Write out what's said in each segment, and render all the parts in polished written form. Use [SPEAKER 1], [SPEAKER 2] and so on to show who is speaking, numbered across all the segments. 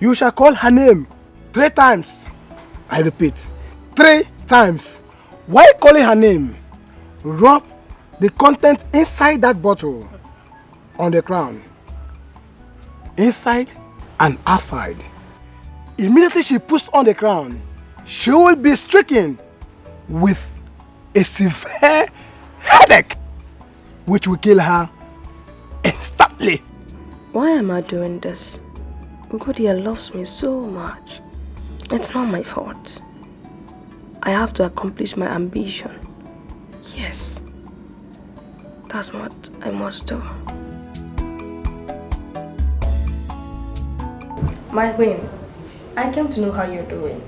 [SPEAKER 1] You shall call her name 3 times. I repeat, 3 times. While calling her name, rub the content inside that bottle on the crown. Inside and outside. Immediately she puts on the crown, she will be stricken with a severe headache, which will kill her instantly.
[SPEAKER 2] Why am I doing this? Ugodia loves me so much. It's not my fault. I have to accomplish my ambition. Yes. That's what I must do. My queen, I came to know how you're doing.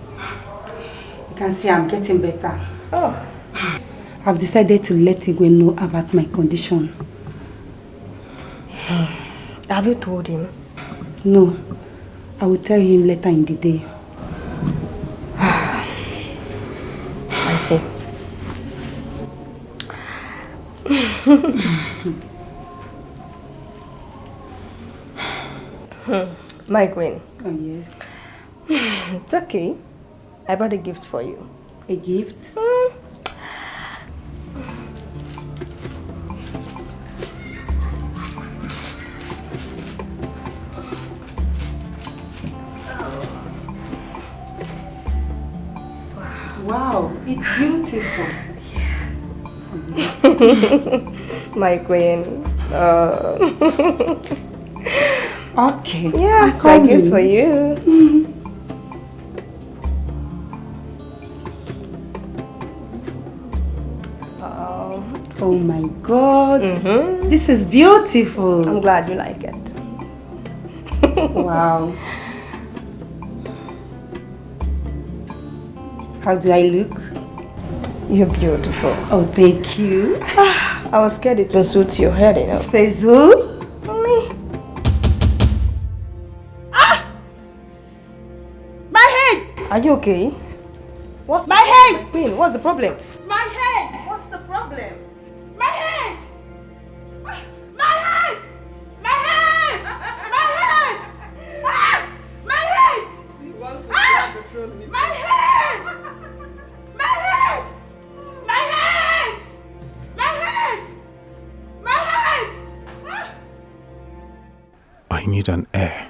[SPEAKER 3] You can see I'm getting better.
[SPEAKER 2] Oh.
[SPEAKER 3] I've decided to let Igwe know about my condition.
[SPEAKER 2] Have you told him?
[SPEAKER 3] No. I will tell him later in the day.
[SPEAKER 2] I see. My queen.
[SPEAKER 3] Oh, yes.
[SPEAKER 2] It's okay. I brought a gift for you.
[SPEAKER 3] A gift? Wow, it's beautiful.
[SPEAKER 2] Yeah.
[SPEAKER 3] Oh, yes.
[SPEAKER 2] My queen.
[SPEAKER 3] Okay.
[SPEAKER 2] Yeah, it's my gift for you.
[SPEAKER 3] Oh my God. This is beautiful.
[SPEAKER 2] I'm glad you like it.
[SPEAKER 3] Wow. How do I look?
[SPEAKER 2] You're beautiful.
[SPEAKER 3] Oh, thank you.
[SPEAKER 2] I was scared it won't suit your head, you know.
[SPEAKER 3] Says who?
[SPEAKER 2] Me.
[SPEAKER 3] Ah! My head!
[SPEAKER 2] Are you okay? What's
[SPEAKER 3] my head?
[SPEAKER 2] Queen, what's the problem?
[SPEAKER 3] My head!
[SPEAKER 2] What's the problem?
[SPEAKER 3] My head! My head! My head! My head! Ah! My head! Ah! My head! My head! My head! My head! My head! Ah!
[SPEAKER 4] I need an heir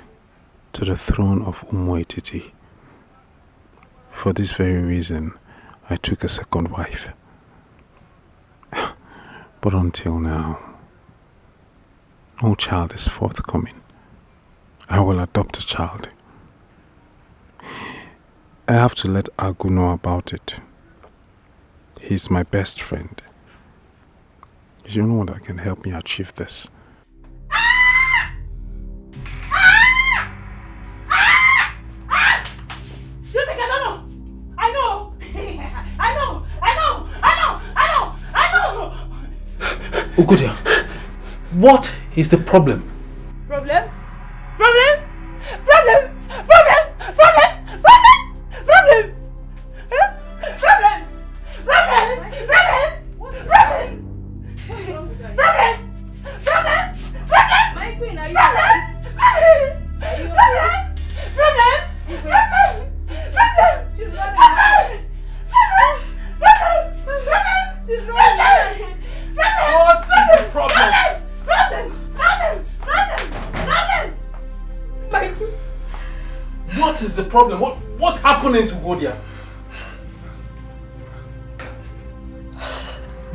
[SPEAKER 4] to the throne of Umuetiti. For this very reason, I took a second wife. But until now, no child is forthcoming. I will adopt a child. I have to let Agu know about it. He's my best friend. He's the only one that can help me achieve this.
[SPEAKER 3] You think I don't know? I know! I know! I know! I know! I know! I know!
[SPEAKER 5] Ugodia, what is the problem?
[SPEAKER 3] Problem? Problem? Problem? Problem? Problem? Problem? Problem? Huh? Problem? Problem? Problem? Problem? Problem? Problem? Problem?
[SPEAKER 2] My queen, are you
[SPEAKER 3] Problem? Problem? Problem? Problem?
[SPEAKER 2] She's running. She's running.
[SPEAKER 5] What is the problem? What is the problem? What's happening to Ugodia?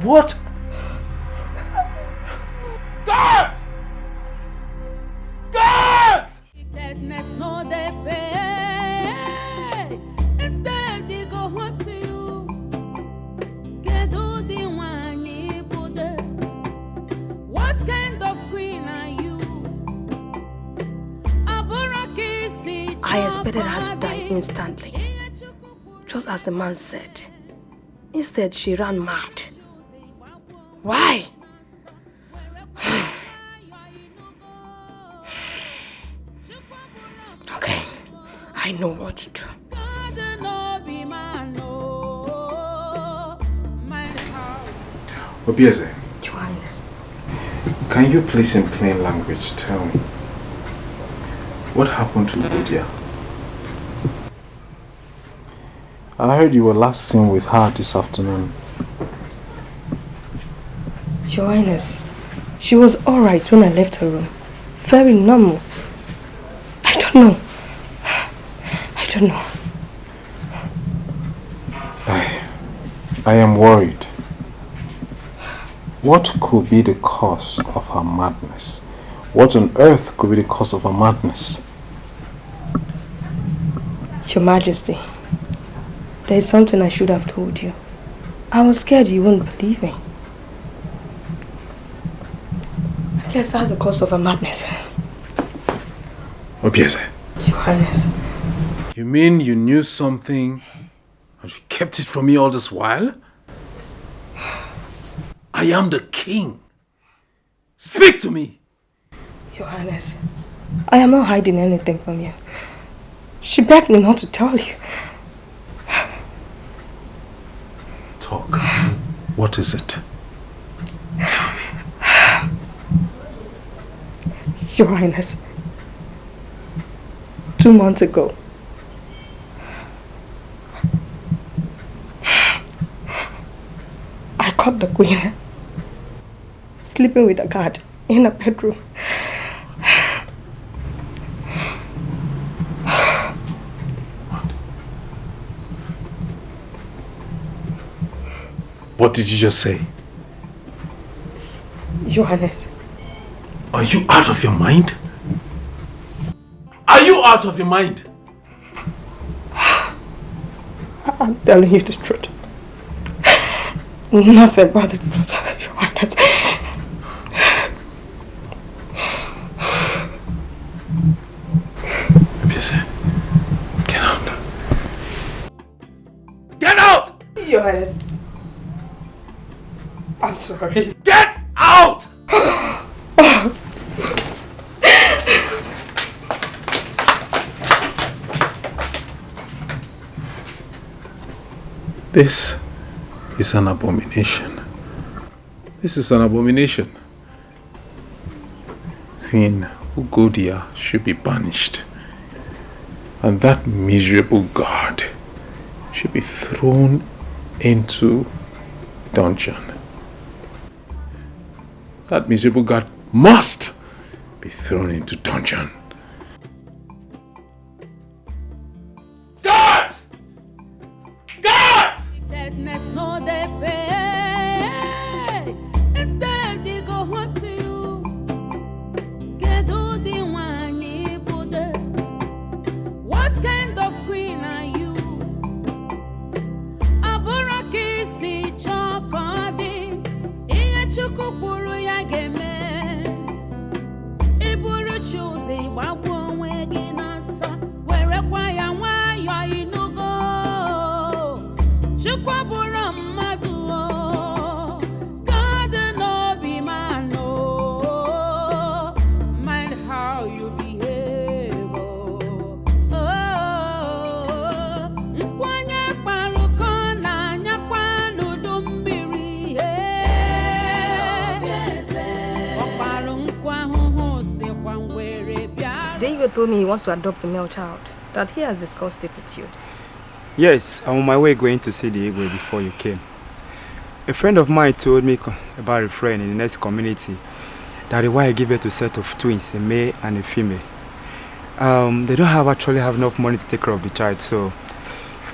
[SPEAKER 5] What? God! God!
[SPEAKER 6] What kind of queen are you?
[SPEAKER 2] I expected her to die instantly, just as the man said. Instead, she ran mad. Why? Okay, I know what to do.
[SPEAKER 4] Obieze,
[SPEAKER 2] Your Highness.
[SPEAKER 4] can you please in plain language tell me what happened to Ugodia? I heard you were last seen with her this afternoon.
[SPEAKER 2] Your Highness, she was alright when I left her room. Very normal. I don't know.
[SPEAKER 4] I am worried. What could be the cause of her madness? What on earth could be the cause of her madness?
[SPEAKER 2] Your Majesty, there is something I should have told you. I was scared you wouldn't believe me. I guess that's the cause of her madness.
[SPEAKER 4] Obieze.
[SPEAKER 2] Your Highness.
[SPEAKER 4] You mean you knew something and you kept it from me all this while? I am the king. Speak to me.
[SPEAKER 2] Your Highness, I am not hiding anything from you. She begged me not to tell you.
[SPEAKER 4] Talk. What is it? Tell me.
[SPEAKER 2] Your Highness, 2 months ago, I caught the Queen sleeping with a guard in a bedroom.
[SPEAKER 4] What did you just say?
[SPEAKER 2] Your Highness.
[SPEAKER 4] Are you out of your mind? Are you out of your mind?
[SPEAKER 2] I'm telling you the truth. Nothing but the truth, Your Highness.
[SPEAKER 4] Get out. Get out!
[SPEAKER 2] Your Highness. I'm sorry.
[SPEAKER 5] Get out!
[SPEAKER 4] This is an abomination. This is an abomination. Queen Ugodia should be banished. And that miserable guard should be thrown into dungeon. That miserable guard must be thrown into dungeon.
[SPEAKER 5] God! God!
[SPEAKER 6] Wickedness no dey pay. Instead they go hurt to you. Kedu di nwanyi bude. What kind of queen are you? Abura kisi chokodi. Iye chuku puru ya geme. Iburu chuzi wabu onwe gi nasa. Were kwa ya nwayo inugo. Chukwa buru mmadu o. God no be man o. Mind how you behave o. Nkwanye kparuko na nyakwa n'udu mmiri Ọkparu nkwa ahụhụ sikwa ngwere bịara.
[SPEAKER 2] David told me he wants to adopt a male child, that he has discussed it with you.
[SPEAKER 7] Yes, I'm on my way going to see the Igwe before you came. A friend of mine told me about a friend in the next community that the wife gave birth to a set of twins, a male and a female. They don't actually have enough money to take care of the child, so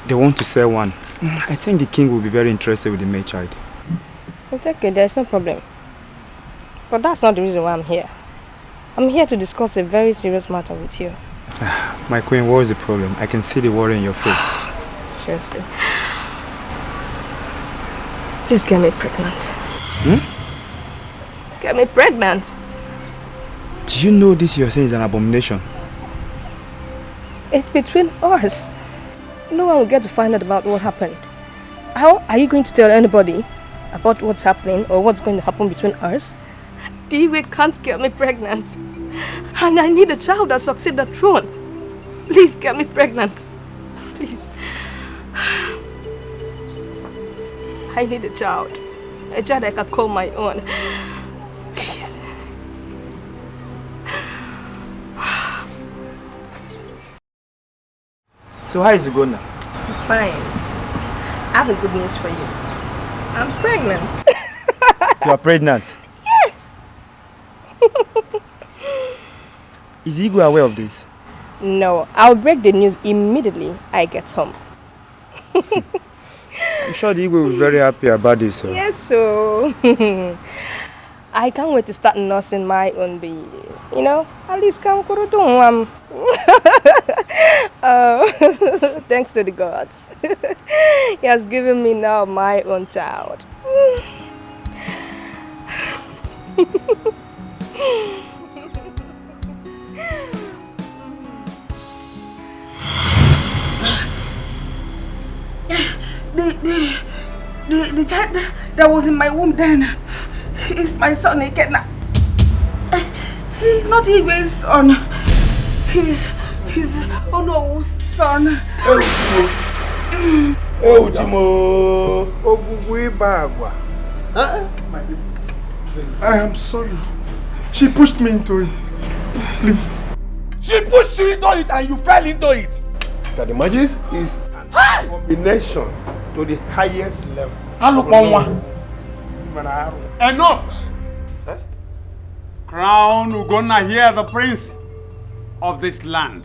[SPEAKER 7] they want to sell one. I think the king will be very interested with the male child.
[SPEAKER 2] It's okay, there's no problem. But that's not the reason why I'm here. I'm here to discuss a very serious matter with you.
[SPEAKER 7] My queen, what is the problem? I can see the worry in your face.
[SPEAKER 2] Seriously. Please get me pregnant. Get me pregnant.
[SPEAKER 7] Do you know this you're saying is an abomination?
[SPEAKER 2] It's between us. No one will get to find out about what happened. How are you going to tell anybody about what's happening or what's going to happen between us? Dewey can't get me pregnant. And I need a child that succeeds the throne. Please get me pregnant. Please. I need a child. A child I can call my own. Please.
[SPEAKER 7] So how is it going now?
[SPEAKER 2] It's fine. have a good news for you. I'm pregnant.
[SPEAKER 7] You are pregnant?
[SPEAKER 2] Yes.
[SPEAKER 7] Is Igwe aware of this?
[SPEAKER 2] No, I'll break the news immediately I get home.
[SPEAKER 7] I'm sure the Igwe will be very happy about this. So.
[SPEAKER 2] Yes, so I can't wait to start nursing my own baby. You know, at least come thanks to the gods. He has given me now my own child.
[SPEAKER 3] The child that was in my womb then is my son Ikenna. He's not Igwe's son. He's Ono's son.
[SPEAKER 1] Oh, Timo. I am sorry. She pushed me into it. Please.
[SPEAKER 5] She pushed you into it and you fell into it.
[SPEAKER 8] That the magic is a combination to the highest level.
[SPEAKER 5] Enough! Crown Ugonna here, the prince of this land.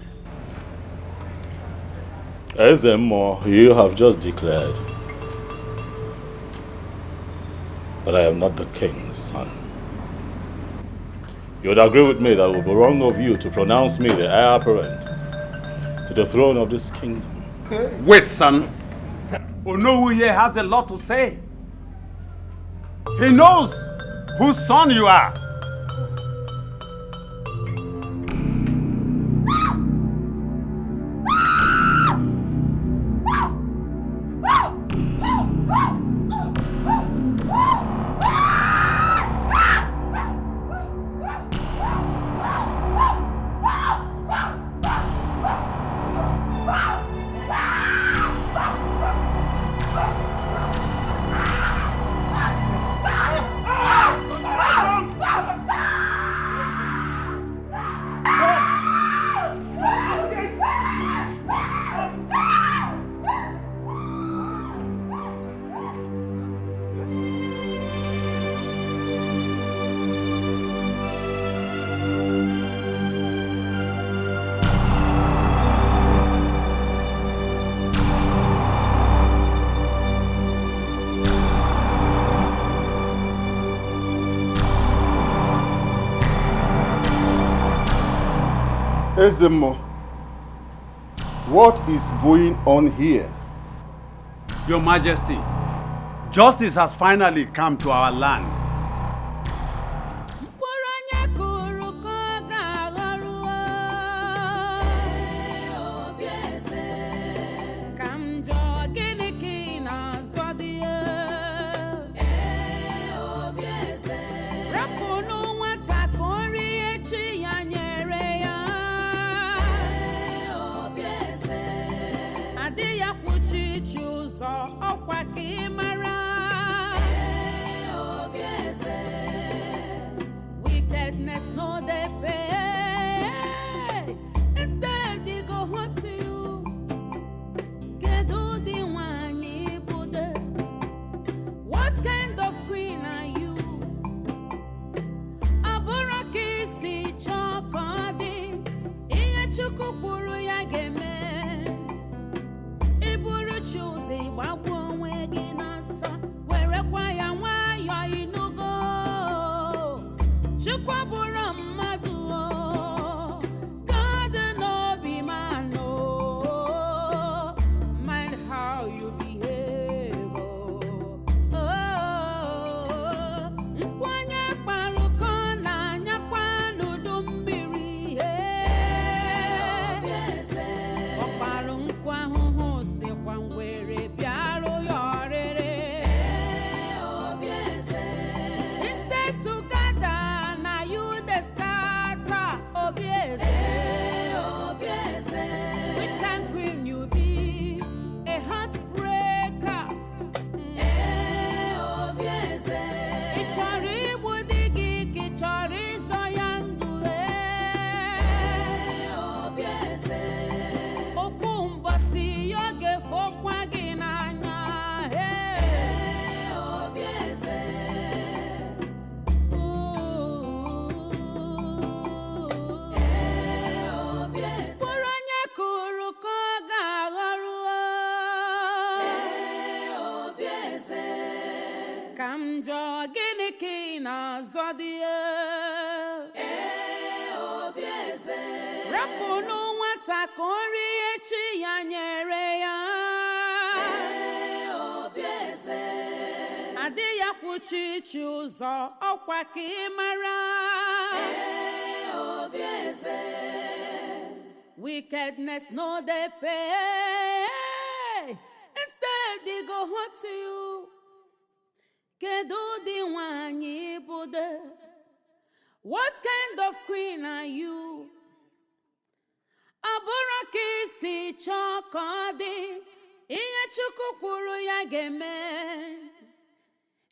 [SPEAKER 9] Ezemo, you have just declared that I am not the king's son. You would agree with me that it would be wrong of you to pronounce me the heir apparent to the throne of this kingdom.
[SPEAKER 5] Wait, son. Onowu here has a lot to say. He knows whose son you are.
[SPEAKER 8] Ezemo, what is going on here?
[SPEAKER 5] Your Majesty, justice has finally come to our land.
[SPEAKER 6] Wickedness no they pay. Instead they go home to you. Gedo the one you Buddha. What kind of queen are you? Aburaki si chokodi. Iya chukupuru ya geme. Iburu choose wabu wegi nasa. Where kwaya wayo inugo. Chukwabura madu. God no be man no. Mind how you behave. Nkwanya paruko na nyakwa nudumbiri. Oparu nkwa huhu si kwangwere biaro yorere. Instead to gather na you Rapunu nwata ka o rie chi ya nyere ya. Obieze. Adị ya kwuchi ichi ụzọ ọkwa ka ị mara. Obieze. Wickedness no dey pay. Instead they go hurt you. Kedu di nwanyi bude? What kind of queen are you? Abụrụ ka isi chọọ ka ọ dị, ihe Chukwu kwuru ya ga-eme.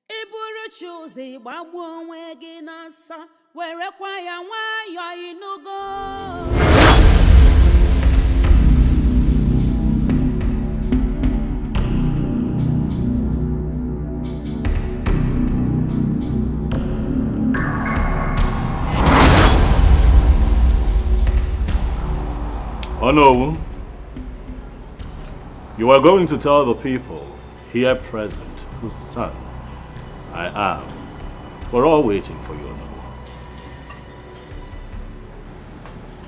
[SPEAKER 6] Ị bụrụ chi ụzọ ịgbagbu onwe gị n'ọsọ, werekwa ya nwayọọ ịnụgo.
[SPEAKER 9] Onowu, you are going to tell the people here present whose son I am. We're all waiting for you, Onowu.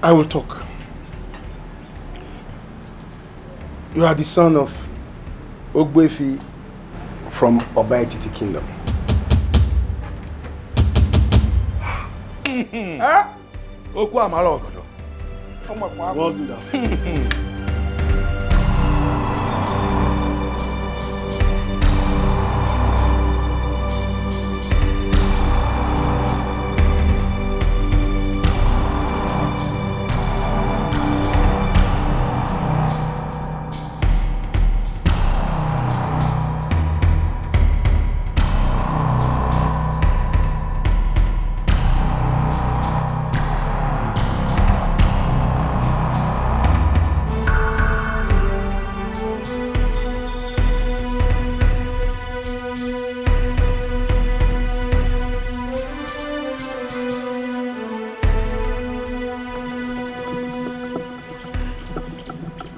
[SPEAKER 1] I will talk. You are the son of Ogbefi from Obaetiti Kingdom. Okwu amala ogodo. Well done.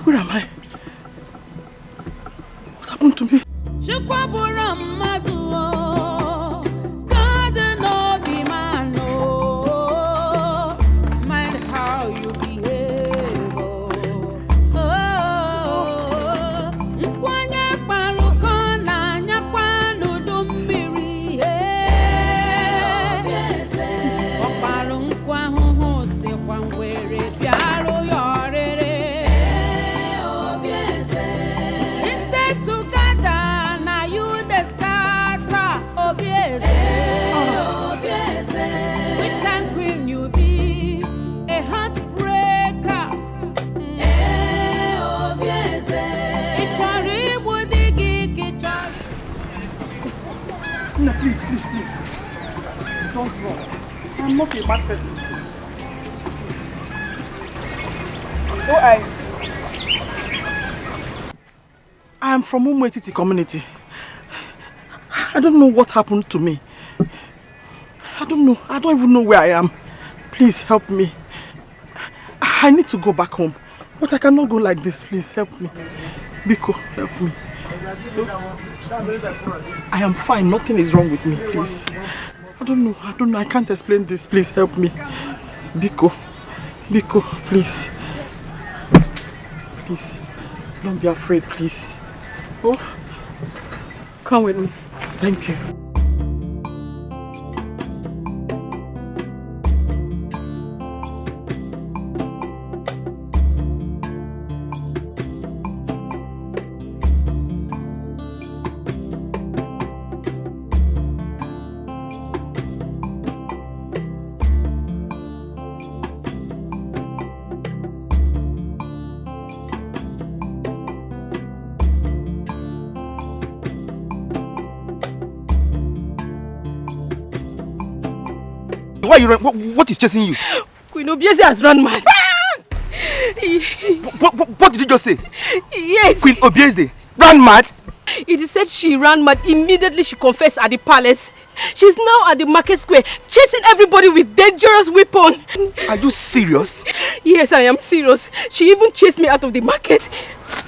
[SPEAKER 1] Where am I? What happened to me?
[SPEAKER 6] God no be man, no. Mind how you behave. Nkwanya paruko na nyakwa nudumbiri. Oparu nkwa huhu si kwa ngwere biaro yorere. Which kind queen you be? A heartbreaker.
[SPEAKER 1] No, please. Don't run. I'm not a bad person. I am from Umwetiti community. I don't know what happened to me. I don't know. I don't even know where I am. Please help me. I need to go back home. But I cannot go like this. Please help me. Biko, help me. Please. I am fine. Nothing is wrong with me. Please. I don't know. I can't explain this. Please help me. Biko. Biko, please. Please. Don't be afraid, please. Oh. Come with me. Thank you.
[SPEAKER 10] Why you run? What is chasing you?
[SPEAKER 2] Queen Obieze has run mad.
[SPEAKER 10] What did you just say?
[SPEAKER 2] Yes.
[SPEAKER 10] Queen Obieze ran mad?
[SPEAKER 2] It is said she ran mad immediately she confessed at the palace. She's now at the market square, chasing everybody with dangerous weapon.
[SPEAKER 10] Are you serious?
[SPEAKER 2] Yes, I am serious. She even chased me out of the market.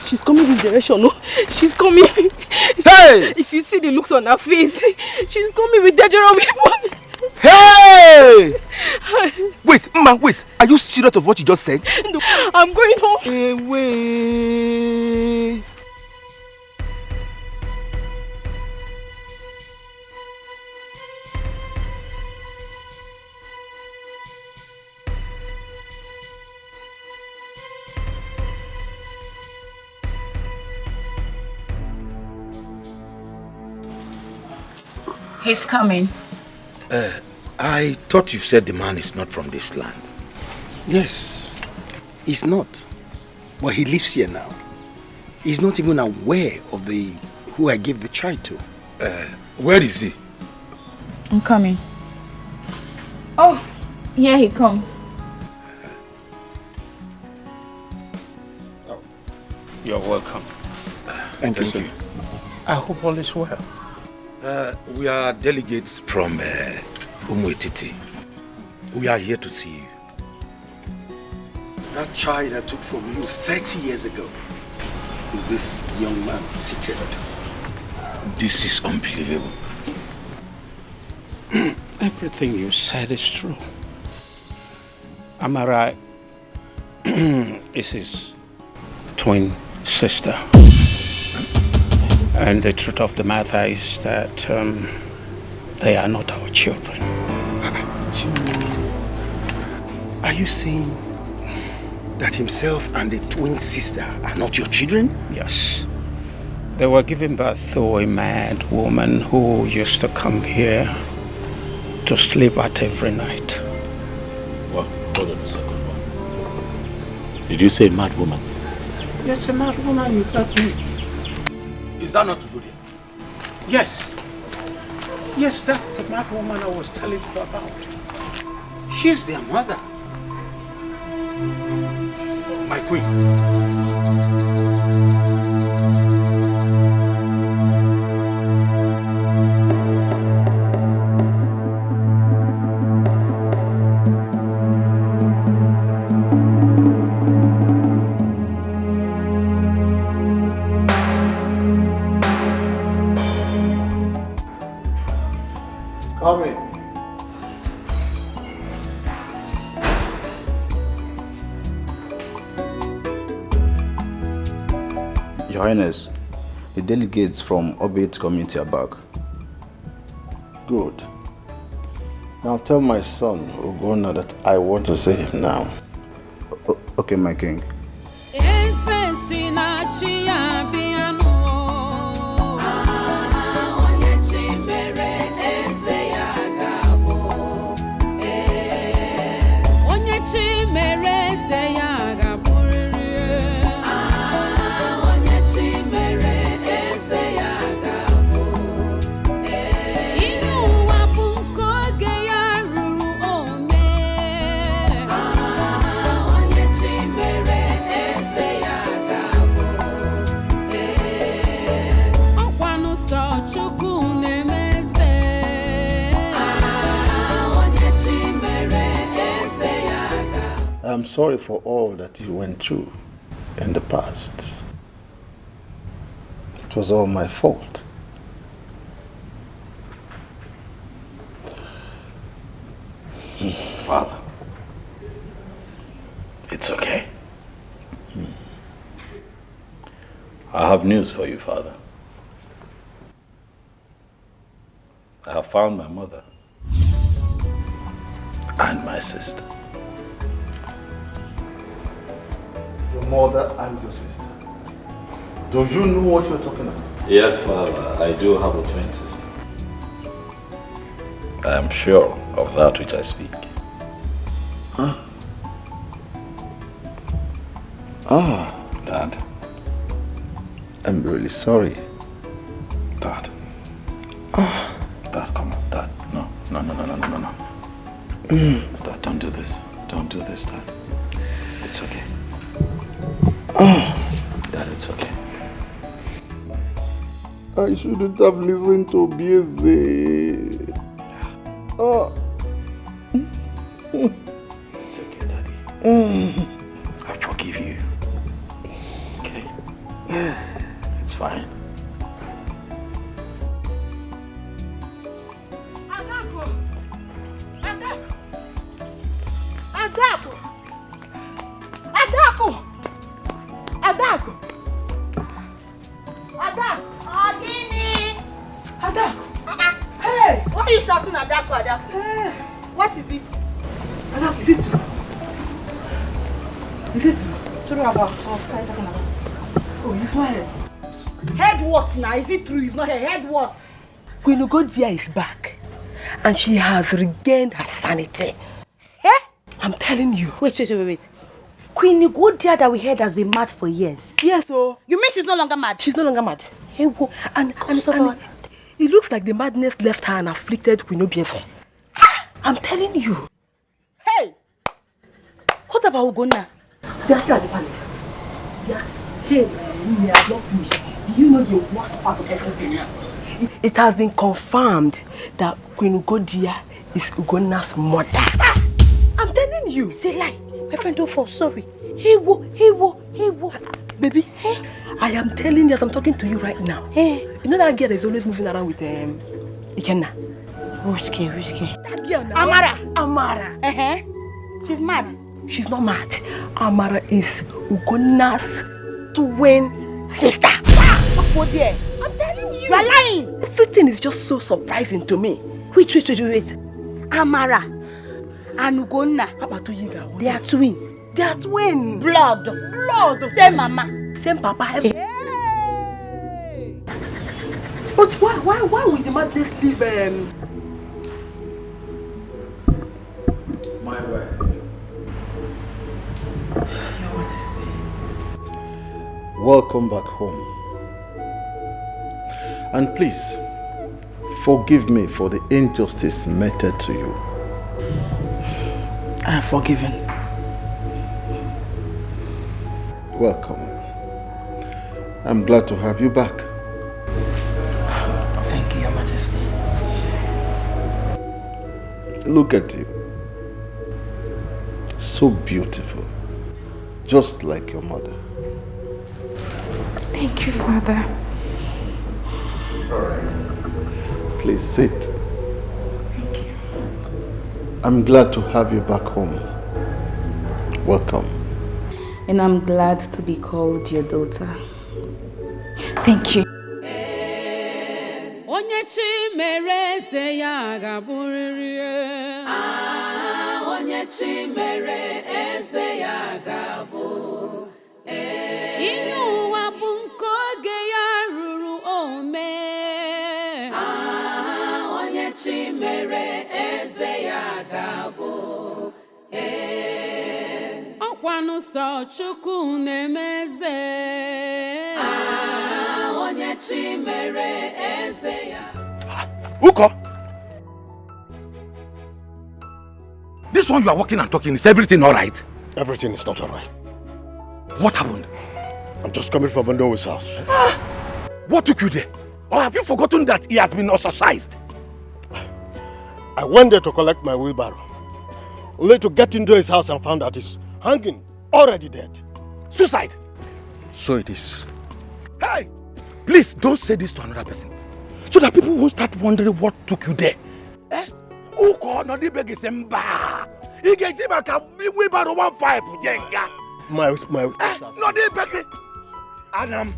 [SPEAKER 2] She's coming this direction, no? She's coming.
[SPEAKER 10] Hey!
[SPEAKER 2] If you see the looks on her face, she's coming with dangerous weapon.
[SPEAKER 10] Hey! Wait! Wait, Mama, wait. Are you serious of what you just said?
[SPEAKER 2] No, I'm going home.
[SPEAKER 10] Away.
[SPEAKER 11] He's coming.
[SPEAKER 12] I thought you said the man is not from this land.
[SPEAKER 13] Yes, he's not. But he lives here now. He's not even aware of who I gave the child to.
[SPEAKER 12] Where is he?
[SPEAKER 11] I'm coming. Oh, here he comes.
[SPEAKER 13] You're welcome. Thank you, sir. I hope all is well.
[SPEAKER 12] We are delegates from Umwetiti. We are here to see you.
[SPEAKER 13] That child I took from you 30 years ago is this young man seated at us.
[SPEAKER 12] This is unbelievable.
[SPEAKER 13] Everything you said is true. Am I right? It's his twin sister. And the truth of the matter is that they are not our children. Are you saying that himself and the twin sister are not your children? Yes. They were given birth to a mad woman who used to come here to sleep at every night.
[SPEAKER 9] Well, hold on a second. Did you say mad woman?
[SPEAKER 13] Yes, a mad woman, you heard me.
[SPEAKER 12] Is that not to do there?
[SPEAKER 13] Yes. Yes, that's the mad woman I was telling you about. She's their mother.
[SPEAKER 12] My queen.
[SPEAKER 1] Come in.
[SPEAKER 14] Your Highness, the delegates from Orbit community are back.
[SPEAKER 1] Good. Now tell my son, Ogona, that I want to see him now.
[SPEAKER 14] Okay, my king.
[SPEAKER 1] I'm sorry for all that you went through in the past. It was all my fault.
[SPEAKER 9] Father, it's okay. I have news for you, Father. I have found my mother and my sister.
[SPEAKER 1] Your mother and your sister. Do you know what you're talking about?
[SPEAKER 9] Yes, Father, I do have a twin sister. I am sure of that which I speak.
[SPEAKER 1] Huh? Ah.
[SPEAKER 9] Dad.
[SPEAKER 1] I'm really sorry.
[SPEAKER 9] Dad.
[SPEAKER 1] Ah.
[SPEAKER 9] Dad, come on, Dad. No. Dad, don't do this. Don't do this, Dad. It's okay. Dad, it's okay.
[SPEAKER 1] I shouldn't have listened to Bieze.
[SPEAKER 9] It's okay, Daddy. I forgive you. Okay? It's fine.
[SPEAKER 3] Adako! Adako! Adako! Adako! Adini! Adako! Hey! Why are you shouting Adako, Adako? Hey. What is it? Adako, is it true? Is it true? True about what are you talking about? Oh, you've not heard. Heard what now? Is it true you've not heard what?
[SPEAKER 15] Queen Ugodia is back and she has regained her sanity.
[SPEAKER 3] Eh?
[SPEAKER 15] I'm telling you.
[SPEAKER 3] Wait. Queen Ugodia that we heard has been mad for years.
[SPEAKER 15] Yes, oh.
[SPEAKER 3] You mean she's no longer mad?
[SPEAKER 15] She's no longer mad. And it looks like the madness left her and afflicted Queen Obiafe. I'm telling you.
[SPEAKER 3] Hey! What about Ugonna?
[SPEAKER 15] They are still at the palace. Hey, we are not finished. Do you know the worst part of everything now? It has been confirmed that Queen Ugodia is Ugonna's mother. I'm telling you.
[SPEAKER 3] Say lie. My friend, don't fall sorry.
[SPEAKER 15] Hey, baby, hey, I am telling you as I'm talking to you right now. Hey, you know that girl is always moving around with Ikenna.
[SPEAKER 3] Which girl?
[SPEAKER 15] That girl now. Amara.
[SPEAKER 3] She's mad.
[SPEAKER 15] She's not mad. Amara is Ugonna's twin sister.
[SPEAKER 3] Oh dear.
[SPEAKER 15] I'm telling you.
[SPEAKER 3] You are lying.
[SPEAKER 15] Everything is just so surprising to me.
[SPEAKER 3] Wait. Amara and Ugonna.
[SPEAKER 15] How about Yiga?
[SPEAKER 3] They are twins.
[SPEAKER 15] They are twins.
[SPEAKER 3] Blood. Same mama.
[SPEAKER 15] Same papa. Hey. But why would the madness leave
[SPEAKER 12] My wife. Welcome back home. And please, forgive me for the injustice meted to you.
[SPEAKER 15] I have forgiven.
[SPEAKER 12] Welcome. I'm glad to have you back.
[SPEAKER 15] Thank you, Your Majesty.
[SPEAKER 12] Look at you. So beautiful. Just like your mother.
[SPEAKER 11] Thank you, Father.
[SPEAKER 12] It's all right. Please sit.
[SPEAKER 11] Thank you.
[SPEAKER 12] I'm glad to have you back home. Welcome.
[SPEAKER 11] And I'm glad to be called your daughter. Thank you.
[SPEAKER 6] Onye chi mere eze ya ga-abụrịrị. Onye chi mere eze ya ga-abụ. Ihe ụwa bụ nke oge ya ruru ome. Onye chi mere eze ya ga-abụ. Ọkwanụ sọ Chukwu na-emeze. Onye chi mere eze ya.
[SPEAKER 10] Uko! This one you are walking and talking, is everything alright?
[SPEAKER 1] Everything is not alright.
[SPEAKER 10] What happened?
[SPEAKER 1] I'm just coming from Bondo's house.
[SPEAKER 10] What took you there? Or have you forgotten that he has been ostracized?
[SPEAKER 1] I went there to collect my wheelbarrow, only to get into his house and found out he's hanging, already dead.
[SPEAKER 10] Suicide? So it is. Hey! Please don't say this to another person, so that people won't start wondering what took you there. Eh? Uko no di beg semba. Ige jiba ka wheelbarrow 15 jenga.
[SPEAKER 1] My
[SPEAKER 10] no di beg. Adam.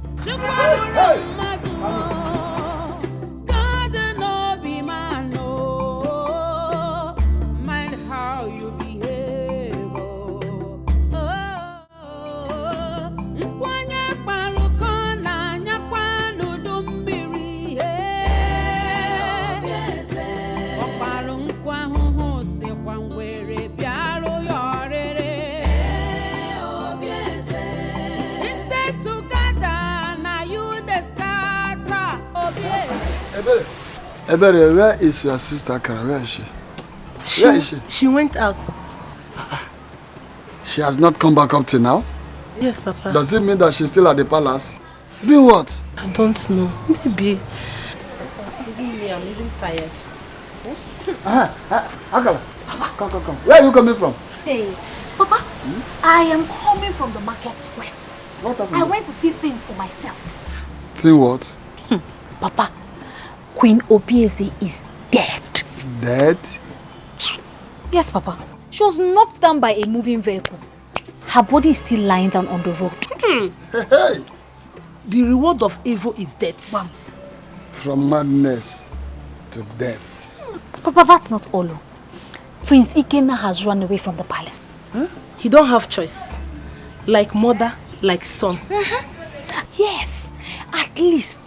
[SPEAKER 16] Ebere, where is your sister Kara? Where is she? Where is she?
[SPEAKER 15] She went out.
[SPEAKER 16] She has not come back up till now?
[SPEAKER 15] Yes, Papa.
[SPEAKER 16] Does it mean that she's still at the palace? Doing what?
[SPEAKER 15] I don't know. Maybe.
[SPEAKER 3] I'm even tired.
[SPEAKER 16] Akala, come. Where are you coming from?
[SPEAKER 17] Hey, Papa, I am coming from the market square.
[SPEAKER 16] What happened?
[SPEAKER 17] I went to see things for myself.
[SPEAKER 16] See what?
[SPEAKER 17] Papa, Queen Obieze is dead.
[SPEAKER 16] Dead?
[SPEAKER 17] Yes, Papa. She was knocked down by a moving vehicle. Her body is still lying down on the road.
[SPEAKER 16] Hey!
[SPEAKER 15] The reward of evil is death.
[SPEAKER 17] Wow.
[SPEAKER 16] From madness to death.
[SPEAKER 17] Papa, that's not all. Prince Ikenna has run away from the palace.
[SPEAKER 15] Huh? He don't have choice. Like mother, like son.
[SPEAKER 17] Yes, at least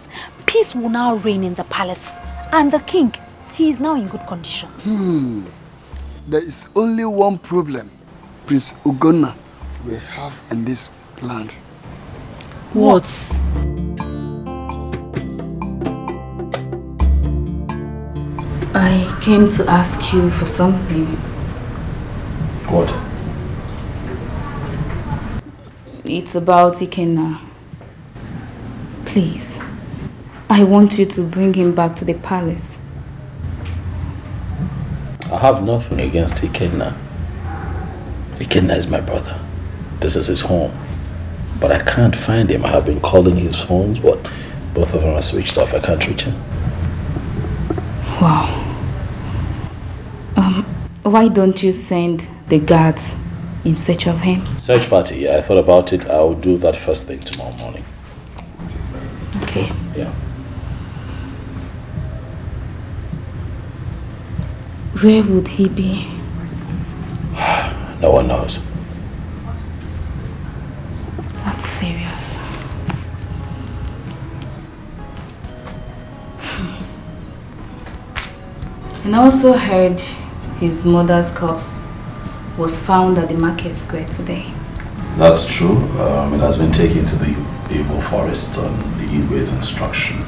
[SPEAKER 17] peace will now reign in the palace. And the king, he is now in good condition.
[SPEAKER 16] There is only one problem Prince Ugonna will have in this land.
[SPEAKER 15] What?
[SPEAKER 11] I came to ask you for something.
[SPEAKER 14] What?
[SPEAKER 11] It's about Ikenna. Please, I want you to bring him back to the palace.
[SPEAKER 9] I have nothing against Ikenna. Ikenna is my brother. This is his home. But I can't find him. I have been calling his phones, but both of them are switched off. I can't reach him.
[SPEAKER 11] Wow. Why don't you send the guards in search of him?
[SPEAKER 9] Search party, yeah, I thought about it. I'll do that first thing tomorrow morning.
[SPEAKER 11] Okay.
[SPEAKER 9] Yeah.
[SPEAKER 11] Where would he be?
[SPEAKER 9] No one knows.
[SPEAKER 11] That's serious. And I also heard his mother's corpse was found at the market square today.
[SPEAKER 9] That's true. It has been taken to the Igbo forest on the Igwe's instruction.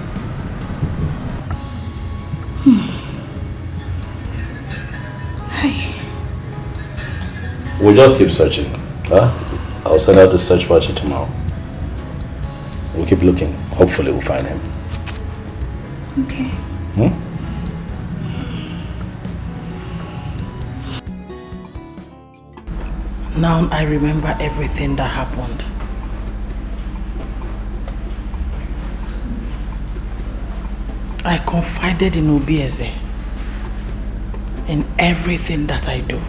[SPEAKER 11] Hey.
[SPEAKER 9] We'll just keep searching. Huh? I'll send out the search party tomorrow. We'll keep looking. Hopefully we'll find him.
[SPEAKER 11] Okay.
[SPEAKER 15] Now I remember everything that happened. I confided in Obieze in everything that I do.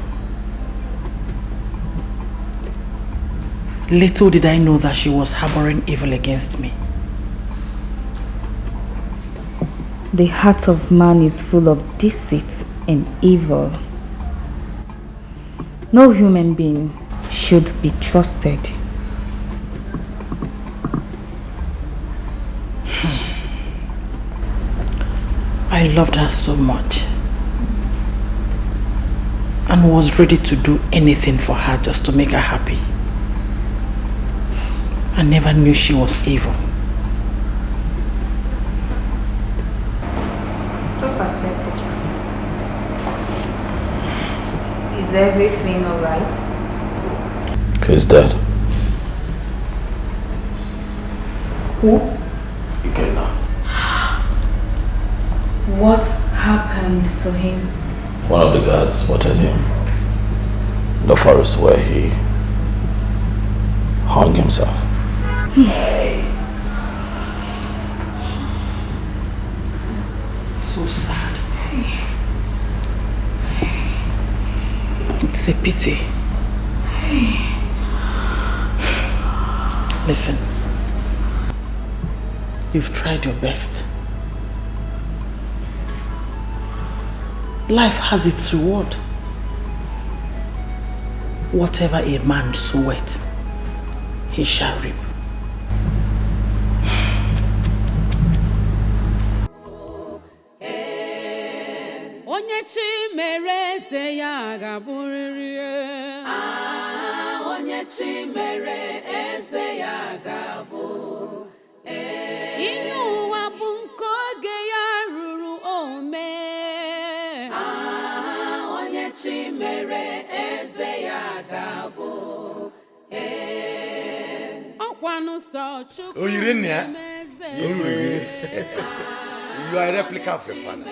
[SPEAKER 15] Little did I know that she was harboring evil against me.
[SPEAKER 11] The heart of man is full of deceit and evil. No human being should be trusted.
[SPEAKER 15] I loved her so much and was ready to do anything for her just to make her happy. I never knew she was evil.
[SPEAKER 11] So pathetic. Is everything alright?
[SPEAKER 9] He's dead.
[SPEAKER 11] Who?
[SPEAKER 9] Ikenna.
[SPEAKER 11] What happened to him?
[SPEAKER 9] One of the guards spotted him in the forest where he hung himself.
[SPEAKER 15] So sad. It's a pity. Listen, you've tried your best. Life has its reward. Whatever a man soweth, he shall reap.
[SPEAKER 6] Onye chi mere eze ya ga-abụrịrị. Onye chi mere eze ya ga-abụ. Ihe ụwa bụ nke oge ya ruru ome. Onye chi mere eze ya ga-abụ. Ọkwanụ sọ Chukwu.
[SPEAKER 12] Oh, you didn't hear? You are a replica of your father.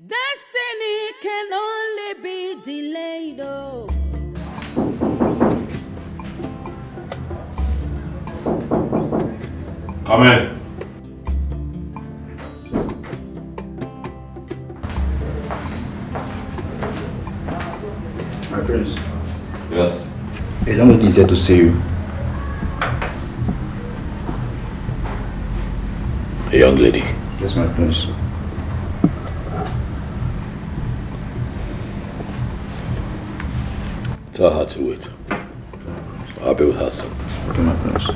[SPEAKER 6] Destiny can only be delayed. Oh.
[SPEAKER 9] Come in.
[SPEAKER 14] My prince.
[SPEAKER 9] Yes?
[SPEAKER 14] A young lady is here to see you.
[SPEAKER 9] A young lady?
[SPEAKER 14] Yes, my prince.
[SPEAKER 9] Tell her to wait. I'll be with her soon.
[SPEAKER 14] Okay, my prince.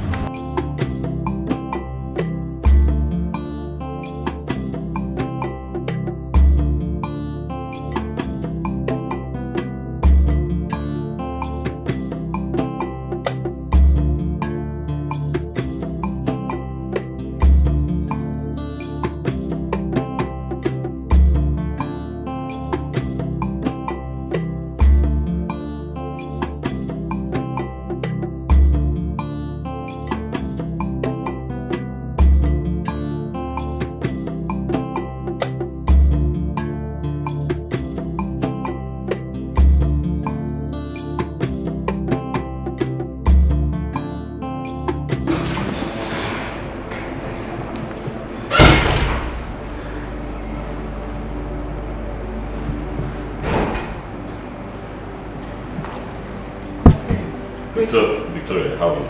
[SPEAKER 9] Victoria, how are you?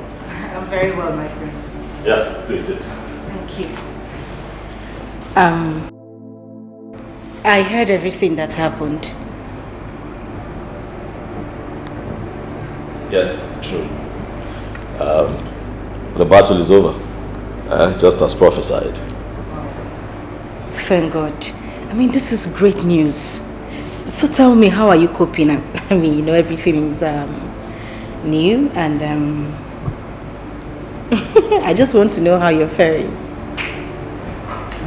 [SPEAKER 11] I'm very well, my prince.
[SPEAKER 9] Yeah, please sit.
[SPEAKER 11] Thank you. I heard everything that happened.
[SPEAKER 9] Yes, true. The battle is over, just as prophesied.
[SPEAKER 11] Thank God. I mean, this is great news. So tell me, how are you coping? I mean, you know, everything is new and I just want to know how you're faring.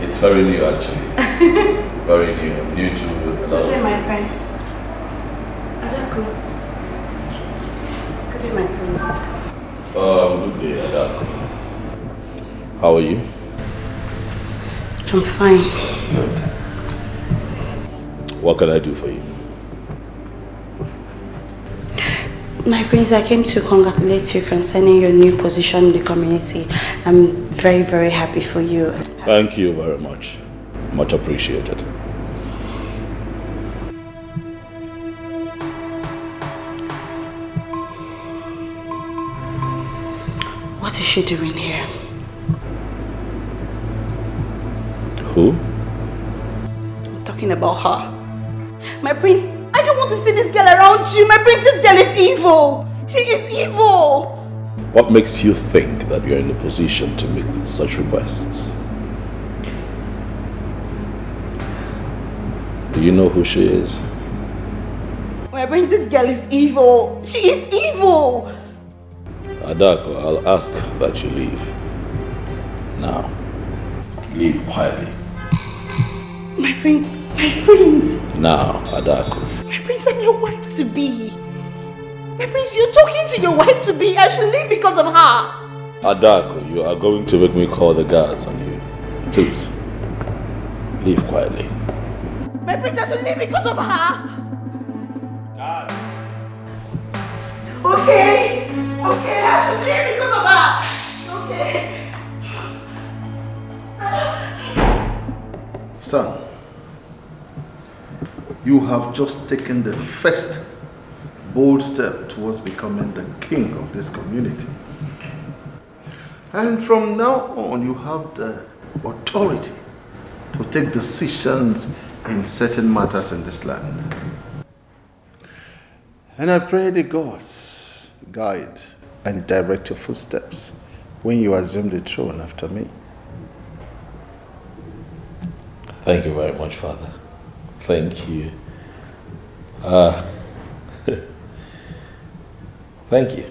[SPEAKER 9] It's very new, actually. Very new. New to a lot of
[SPEAKER 11] Good day, my
[SPEAKER 9] things.
[SPEAKER 11] friend. Adako. Good day, my friends.
[SPEAKER 9] Good day, Adako. How are you?
[SPEAKER 11] I'm fine.
[SPEAKER 9] Good. What can I do for you?
[SPEAKER 11] My prince, I came to congratulate you concerning your new position in the community. I'm very, very happy for you.
[SPEAKER 9] Thank you very much. Much appreciated.
[SPEAKER 11] What is she doing here?
[SPEAKER 9] Who?
[SPEAKER 11] I'm talking about her. My prince, I don't want to see this girl around you. My prince, this girl is evil. She is evil.
[SPEAKER 9] What makes you think that you're in a position to make such requests? Do you know who she is?
[SPEAKER 11] My prince, this girl is evil. She is evil.
[SPEAKER 9] Adako, I'll ask that you leave. Now, leave quietly.
[SPEAKER 11] My prince, my prince.
[SPEAKER 9] Now, Adako.
[SPEAKER 11] My prince, I'm your wife to be. My prince, you're talking to your wife to be. I should leave because of her.
[SPEAKER 9] Adako, you are going to make me call the guards on you. Please, leave quietly.
[SPEAKER 11] My prince, I should leave because of her.
[SPEAKER 9] God.
[SPEAKER 11] Okay, okay, I should leave because of her. Okay.
[SPEAKER 14] Son, you have just taken the first bold step towards becoming the king of this community. And from now on, you have the authority to take decisions in certain matters in this land. And I pray the gods guide and direct your footsteps when you assume the throne after me.
[SPEAKER 9] Thank you very much, Father. Thank you. Thank you.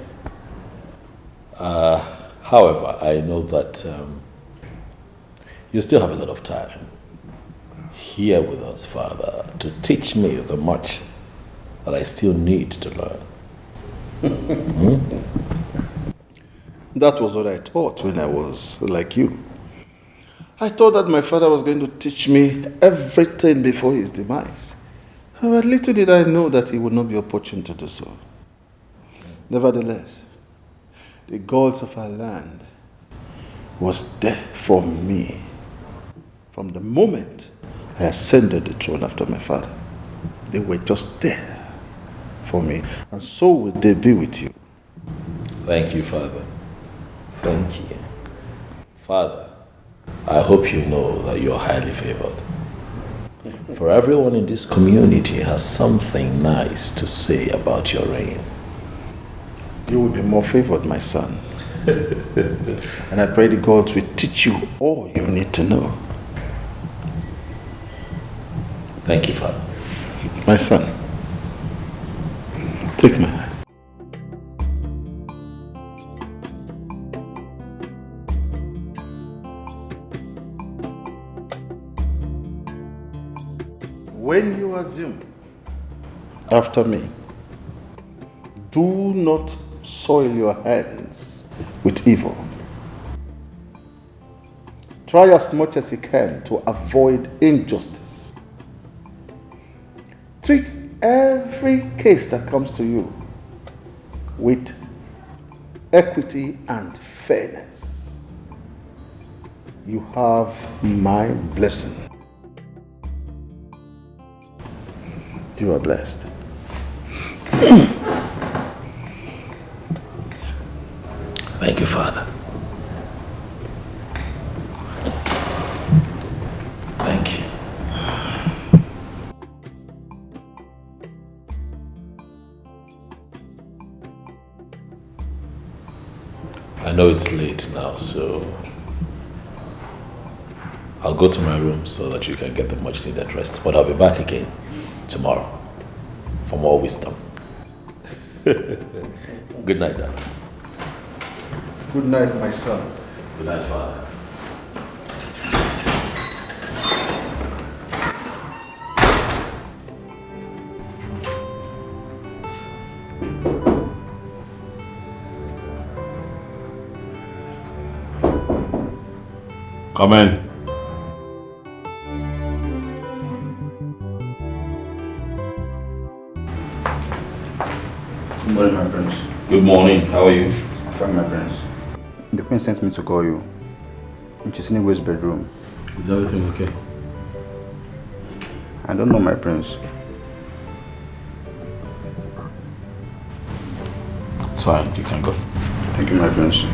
[SPEAKER 9] However, I know that you still have a lot of time here with us, Father, to teach me the much that I still need to learn.
[SPEAKER 14] That was what I thought when I was like you. I thought that my father was going to teach me everything before his demise. But little did I know that he would not be opportune to do so. Nevertheless, the gods of our land was there for me from the moment I ascended the throne after my father. They were just there for me, and so will they be with you.
[SPEAKER 9] Thank you, Father. Thank you. Father, I hope you know that you're highly favored. For everyone in this community has something nice to say about your reign.
[SPEAKER 14] You will be more favored, my son. And I pray the gods will teach you all you need to know.
[SPEAKER 9] Thank you, Father.
[SPEAKER 14] My son, take my hand. When you assume after me, do not soil your hands with evil. Try as much as you can to avoid injustice. Treat every case that comes to you with equity and fairness. You have my blessing. You are blessed.
[SPEAKER 9] Thank you, Father. Thank you. I know it's late now, so I'll go to my room so that you can get the much needed rest. But I'll be back again tomorrow for more wisdom. Good night, Dad.
[SPEAKER 14] Good night, my son.
[SPEAKER 9] Good night, Father. Come in.
[SPEAKER 14] Good morning, my prince.
[SPEAKER 9] Good morning. How are you?
[SPEAKER 14] Fine, my prince. The queen sent me to call you. And she's in Iwe's bedroom.
[SPEAKER 9] Is everything okay?
[SPEAKER 14] I don't know, my prince.
[SPEAKER 9] It's fine. You can go.
[SPEAKER 14] Thank you, my prince.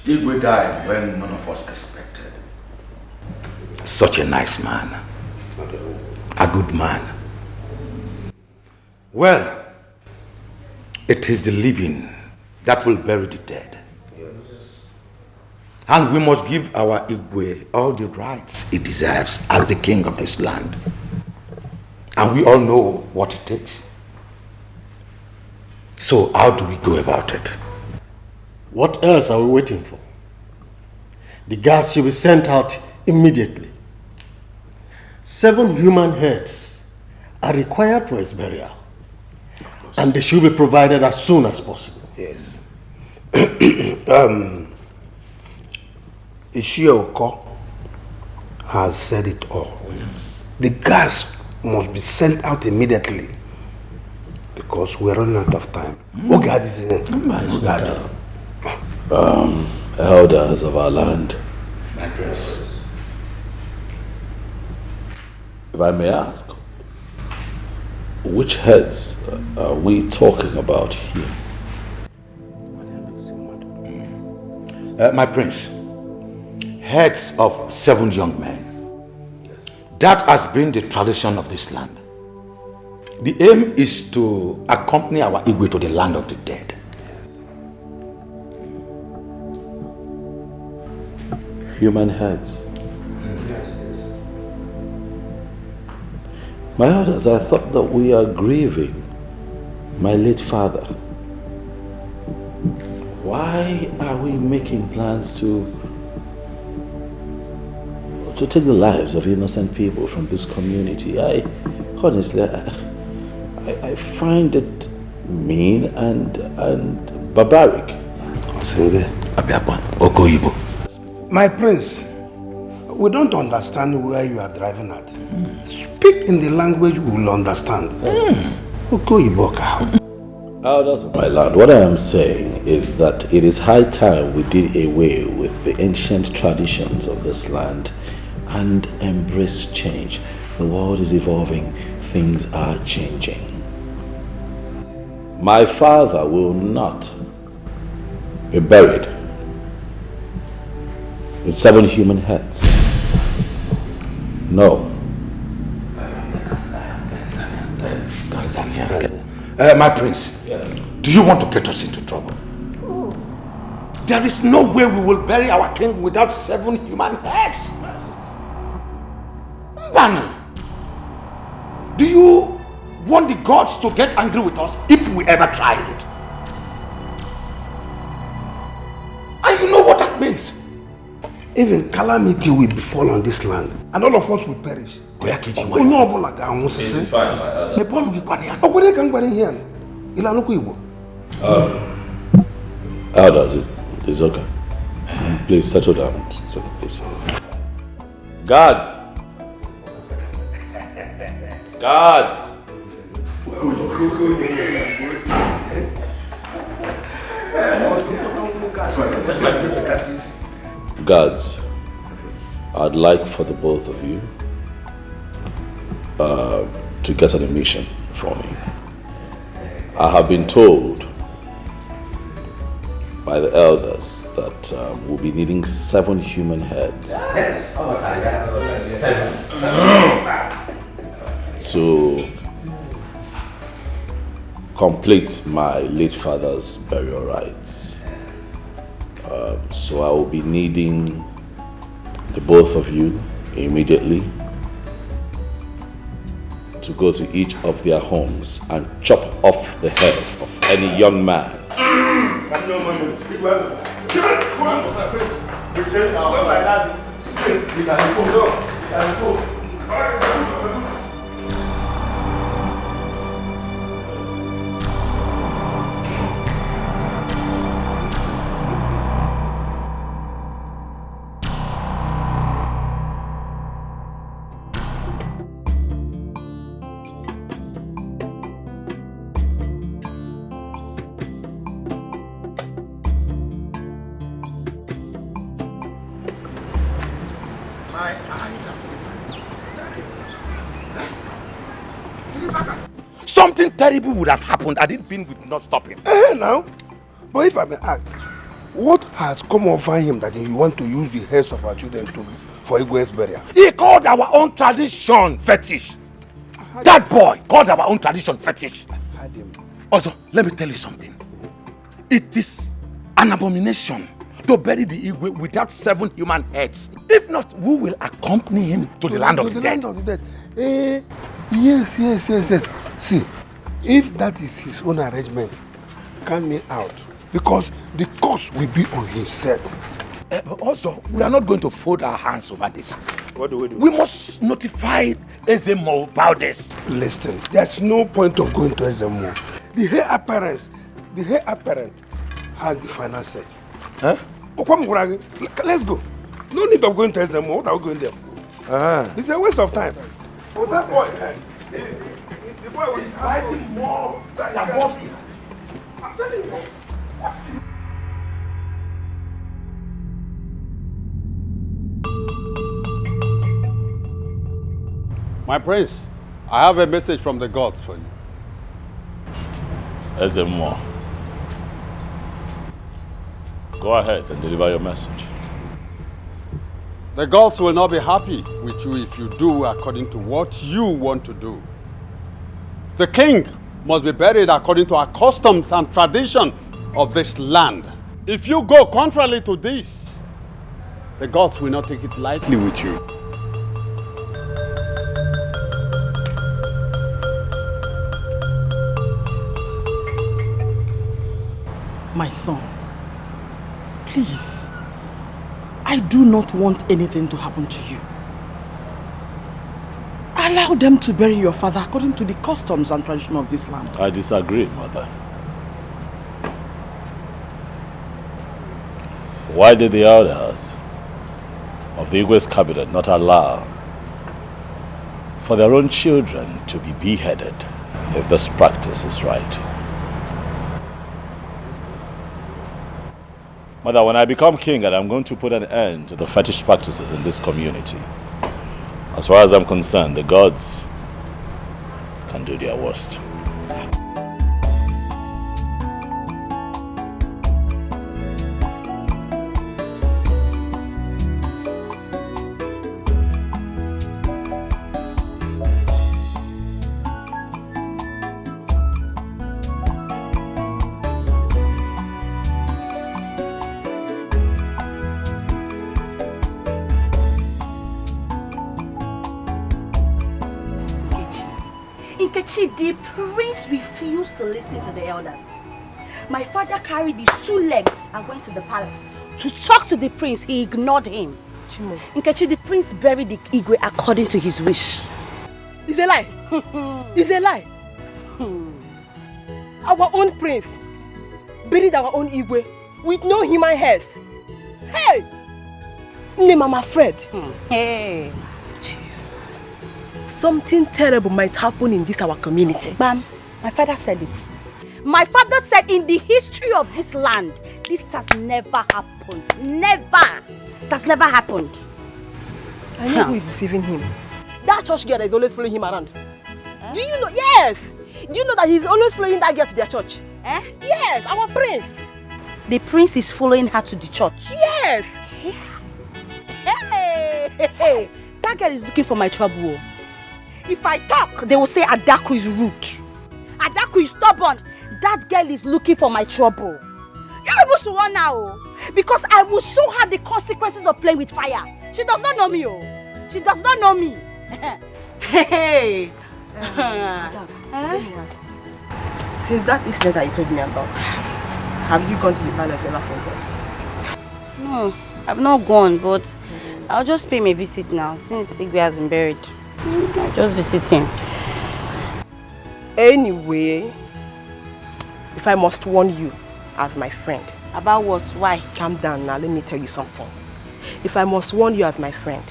[SPEAKER 12] Igwe died when none of us expected. Such a nice man. A good man. Well, it is the living that will bury the dead. And we must give our Igwe all the rights he deserves as the king of this land. And we all know what it takes. So how do we go about it?
[SPEAKER 18] What else are we waiting for? The guards should be sent out immediately. 7 human heads are required for his burial. And they should be provided as soon as possible.
[SPEAKER 13] Yes. Ishioko has said it all. The gas must be sent out immediately because we're running out of time.
[SPEAKER 9] Elders of our land.
[SPEAKER 12] My prince.
[SPEAKER 9] If I may ask, which heads are we talking about here?
[SPEAKER 12] My prince, heads of 7 young men. Yes. That has been the tradition of this land. The aim is to accompany our Igwe to the land of the dead.
[SPEAKER 9] Human heads. My elders, I thought that we are grieving my late father. Why are we making plans to take the lives of innocent people from this community? Honestly, I find it mean and barbaric.
[SPEAKER 13] My prince, we don't understand where you are driving at. Speak in the language we will understand.
[SPEAKER 9] Elders of my land, what I am saying is that it is high time we did away with the ancient traditions of this land and embrace change. The world is evolving, things are changing. My father will not be buried with 7 human heads. No.
[SPEAKER 12] My prince, yes. Do you want to get us into trouble? Oh. There is no way we will bury our king without 7 human heads. Mbana, do you want the gods to get angry with us if we ever try it? And you know what that means?
[SPEAKER 13] Even calamity will befall on this land, and all of us will perish.
[SPEAKER 9] It's fine, elders, it's okay. Please settle down. Please. Guards! Guards! Guards, I'd like for the both of you to get on a mission for me. I have been told by the elders that we'll be needing 7 human heads to complete my late father's burial rites. So I will be needing the both of you immediately to go to each of their homes and chop off the head of any young man.
[SPEAKER 12] something terrible would have happened had it been with not stopping.
[SPEAKER 13] Now, but if I may ask, what has come over him that you want to use the heads of our children for Igwe's burial?
[SPEAKER 12] He called our own tradition fetish. That boy called our own tradition fetish. Also, let me tell you something. It is an abomination to bury the Igwe without 7 human heads. If not, who will accompany him to the land of the dead?
[SPEAKER 13] Yes. See, if that is his own arrangement, count me out. Because the cost will be on himself.
[SPEAKER 12] But also, we are not going to fold our hands over this.
[SPEAKER 13] What do we do?
[SPEAKER 12] We must notify Ezemo about this.
[SPEAKER 13] Listen, there's no point of going to Ezemo. The heir apparent has the final say. Huh? Let's go. No need of going to Ezemo. What are we going there? It's a waste of time. Oh, that boy, the boy was fighting more than Bobby. I'm telling you.
[SPEAKER 5] My prince, I have a message from the gods for you.
[SPEAKER 9] Ezemo, go ahead and deliver your message.
[SPEAKER 5] The gods will not be happy with you if you do according to what you want to do. The king must be buried according to our customs and tradition of this land. If you go contrary to this, the gods will not take it lightly with you.
[SPEAKER 15] My son, please, I do not want anything to happen to you. Allow them to bury your father according to the customs and tradition of this land.
[SPEAKER 9] I disagree, mother. Why did the elders of the Igwe's cabinet not allow for their own children to be beheaded if this practice is right? Mother, when I become king, and I'm going to put an end to the fetish practices in this community, as far as I'm concerned, the gods can do their worst.
[SPEAKER 11] The prince refused to listen to the elders. My father carried his 2 legs and went to the palace. To talk to the prince, he ignored him. Nkechi, the prince buried the Igwe according to his wish.
[SPEAKER 15] It's a lie. It's a lie. Our own prince buried our own Igwe with no human head. Hey! Name Mama Fred.
[SPEAKER 11] Hey!
[SPEAKER 15] Something terrible might happen in this our community.
[SPEAKER 11] Ma'am, my father said it. My father said in the history of this land, this has never happened. Never! That's never happened.
[SPEAKER 15] I know who is deceiving him. That church girl that is always following him around. Do you know? Yes! Do you know that he's always following that girl to their church? Yes, our prince.
[SPEAKER 11] The prince is following her to the church?
[SPEAKER 15] Yes!
[SPEAKER 11] Hey! That girl is looking for my trouble. If I talk, they will say Adaku is rude. Adaku is stubborn. That girl is looking for my trouble. You're able to run now. Because I will show her the consequences of playing with fire. She does not know me. She does not know me. Hey!
[SPEAKER 15] Since that incident that you told me about, have you gone to the palace ever since?
[SPEAKER 11] No, I've not gone, but I'll just pay my visit now since Igwe has been buried. I'll just visit him.
[SPEAKER 15] Anyway, if I must warn you as my friend.
[SPEAKER 11] About what? Why?
[SPEAKER 15] Calm down now, let me tell you something. If I must warn you as my friend,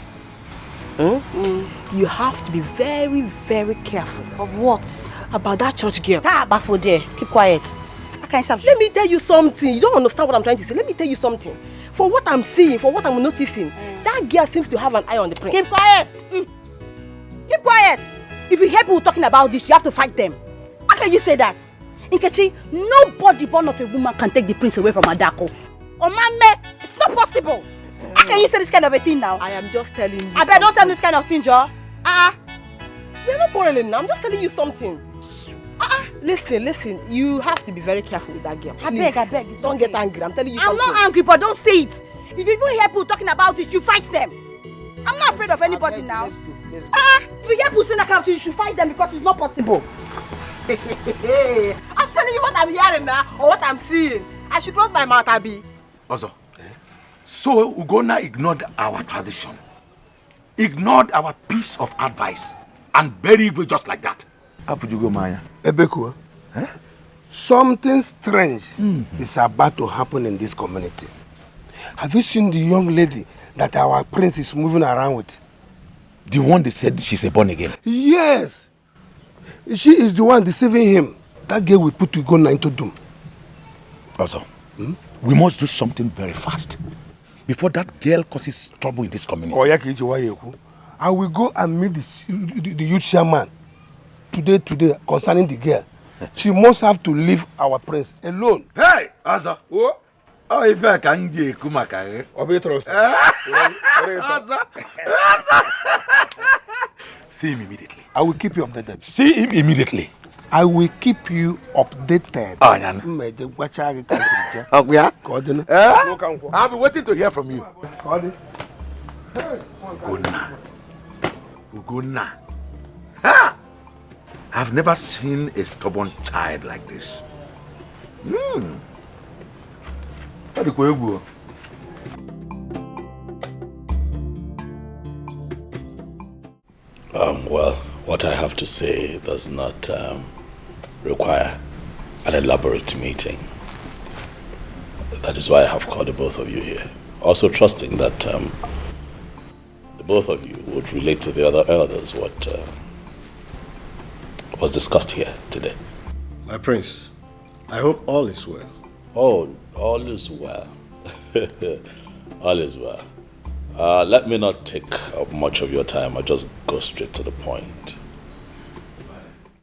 [SPEAKER 15] you have to be very, very careful.
[SPEAKER 11] Of what?
[SPEAKER 15] About that church girl.
[SPEAKER 11] Bafo there. Keep quiet.
[SPEAKER 15] Let me tell you something. You don't understand what I'm trying to say. Let me tell you something. For what I'm seeing, for what I'm noticing, that girl seems to have an eye on the prince.
[SPEAKER 11] Keep quiet! Keep quiet! If you hear people talking about this, you have to fight them. can you say that? Nkechi, nobody born of a woman can take the prince away from Adako. Or Mame, it's not possible. How can you say this kind of a thing now?
[SPEAKER 15] I am just telling you.
[SPEAKER 11] I bet don't tell me this kind of thing, Joe.
[SPEAKER 15] We're not quarreling now. I'm just telling you something. Listen. You have to be very careful with that girl.
[SPEAKER 11] I beg.
[SPEAKER 15] Don't get angry. I'm telling you
[SPEAKER 11] I'm
[SPEAKER 15] something.
[SPEAKER 11] not angry, but don't say it. If you even hear people talking about it, you fight them. I'm not afraid of anybody now. Let's go. If you hear people saying that kind of thing, you should fight them because it's not possible.
[SPEAKER 15] I'm telling you what I'm hearing now, or what I'm seeing. I should close my mouth, Abi.
[SPEAKER 12] Also, so Ugonna ignored our tradition, ignored our piece of advice, and buried Igwe just like that.
[SPEAKER 10] How would you go, Maya?
[SPEAKER 8] Ebeku, something strange is about to happen in this community. Have you seen the young lady that our prince is moving around with?
[SPEAKER 12] The one they said she's a born again?
[SPEAKER 8] Yes. She is the one deceiving him. That girl will put Ugonna into doom.
[SPEAKER 12] Also, we must do something very fast before that girl causes trouble in this community.
[SPEAKER 8] I will go and meet the youth chairman today concerning the girl. She must have to leave our prince alone.
[SPEAKER 12] Hey, Asa. Oh, if I can get Kumaka, see him immediately.
[SPEAKER 8] I will keep you updated.
[SPEAKER 12] See him immediately.
[SPEAKER 8] I will keep you updated.
[SPEAKER 12] Oh, yeah. I'll be waiting to hear from you. Ugonna. Ha! I've never seen a stubborn child like this.
[SPEAKER 9] Well, what I have to say does not require an elaborate meeting. That is why I have called the both of you here. Also trusting that the both of you would relate to the other elders what was discussed here today.
[SPEAKER 18] My prince, I hope all is well.
[SPEAKER 9] Oh, all is well. All is well. Let me not take up much of your time. I'll just go straight to the point.